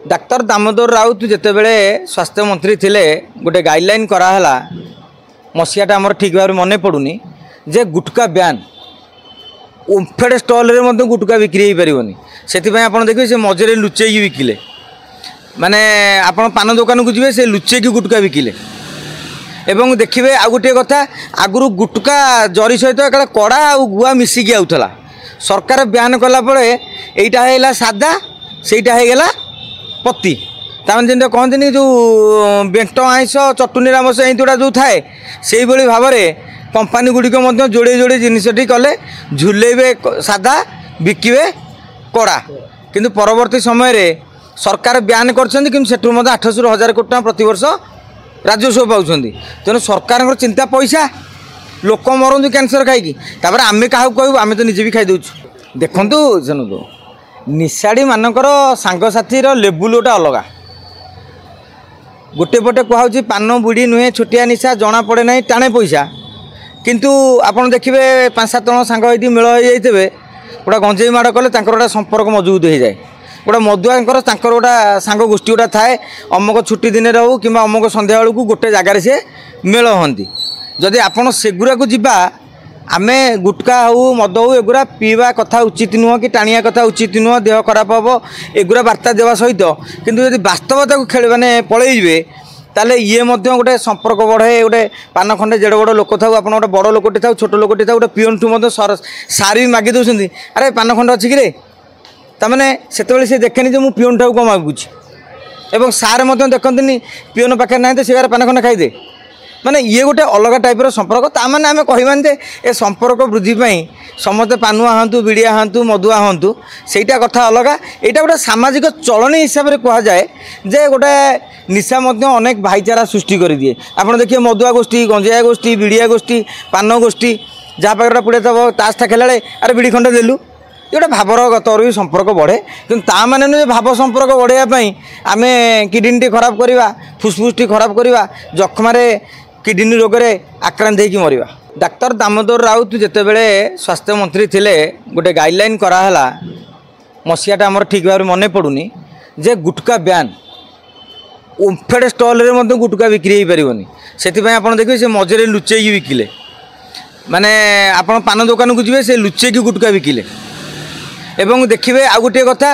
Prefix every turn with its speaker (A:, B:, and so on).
A: doctor Damodar Raut जितेबले स्वास्थ्य मंत्री थिले गोटे गाइडलाइन कराला मसीहाटा आमर ठीक भाव मन पड़ूनी जे गुटका ब्यान ओम्फेड स्टल रे गुटका बिक्री हो पारनी से देखिए से मझे लुचेक बिकिले माने आपण पान दुकान को जी से लुचेक गुटका बिकिले एवं देखिए आ गोटे कथा आगु गुटका जरी सहित एक कड़ा आ गुआ मिसिकी आउथला सरकार ब्यान कला एटा है सादा सेटा है पत्ती तान जेन कहते जो बेंट आईस चटुनी रामस एंतुड़ा जो थाए से भाव में कंपानी गुड़िक जोड़े जोड़े जिनसटी कले झुलेबे सादा बिकिबे कड़ा किंतु परवर्ती समय रे सरकार ब्यान करछन्ती किंतु सेठु 800 ରୁ 1000 कोटी प्रति वर्ष राजस्व पाँच तेणु सरकार चिंता पैसा लोक मरंतु कैंसर खाई आम क्या कहूँ आम तो निजे भी खाई देछु देखु शुणु निशाड़ी मानकर सांगसाथीर लेवुल गोटे अलग गोटे पटे कहूँ पान बुड़ी नुहे छोटिया निशा जना पड़े ना टाणे पैसा किंतु आपड़ देखिए 5-7 जन सांग मेल हो जाइए गोटा गंजेई माड़ कले गोटा संपर्क मजबूत हो जाए गोटे मदुआर गोटा सांग गोष्ठी गोटा थाए अमुक छुट्टी दिन हो कि अमुक संध्या बेलू गोटे जगार से मेल हमें जदि आपड़ सेगुरा को जीवा आम गुटका हो मद हो एगुरा पीवा कथा उचित नुह कि टाणिया कथा उचित नुह देह खराब हम एगुरा वार्ता देवा सहित किंतु यदि वास्तवता को खेल माने पलैबे ताले ये गोटे संपर्क बढ़े गोटे पान खंडे जेड़ बड़ लोक था आप गोटे बड़ लोकटे था छोट लोकटे था गोटे पिओन ठू सार भी मागी दौरान अरे पान खंड अच्छी कि ताने से सी देखे जो मुझे पिओन ठाक कम मागुची एवं सार देखते पिओन पाखे ना तो सी पान खंडे खाईदे माने ये गोटे अलग टाइपर संपर्क ताने आम कहवानी ए संपर्क वृद्धि समस्ते पानुआ हाँ बिड़िया हाँ मदुआ हाँ सहीटा कथा अलग यहाँ गोटे सामाजिक चलनी हिसाब से कहुए जे गोटे निशा अनेक भाईचारा सृष्टि कर दिए आप देखिए मदुआ गोष्ठी गंजेया गोष्ठी बिड़िया गोष्ठी पान गोष्ठी जहाँ पाखे पुड़े तब ताशा खेला अरे बिड़ी खंडे देलु ये गोटे भावर तर संपर्क बढ़े कि ताने नुहे भाव संपर्क बढ़ाई आम किडनी खराब करवा फुसफुस खराब करवा जख्मारे किडनी रोग रे आक्रांत होकर मरवा डाक्तर दामोदर राउत जितेबले स्वास्थ्य मंत्री थिले गोटे गाइडलाइन कराला मसीहाटा आमर ठीक भाव मन पड़ूनी जे गुटका ब्यान ओम्फेड स्टल रे गुटका बिक्री हो पारनी से देखिए से मझे लुचेक बिकिले माने आपण पान दुकान को जी से लुचेक गुटका बिकिले एवं देखिए आ गोटे कथा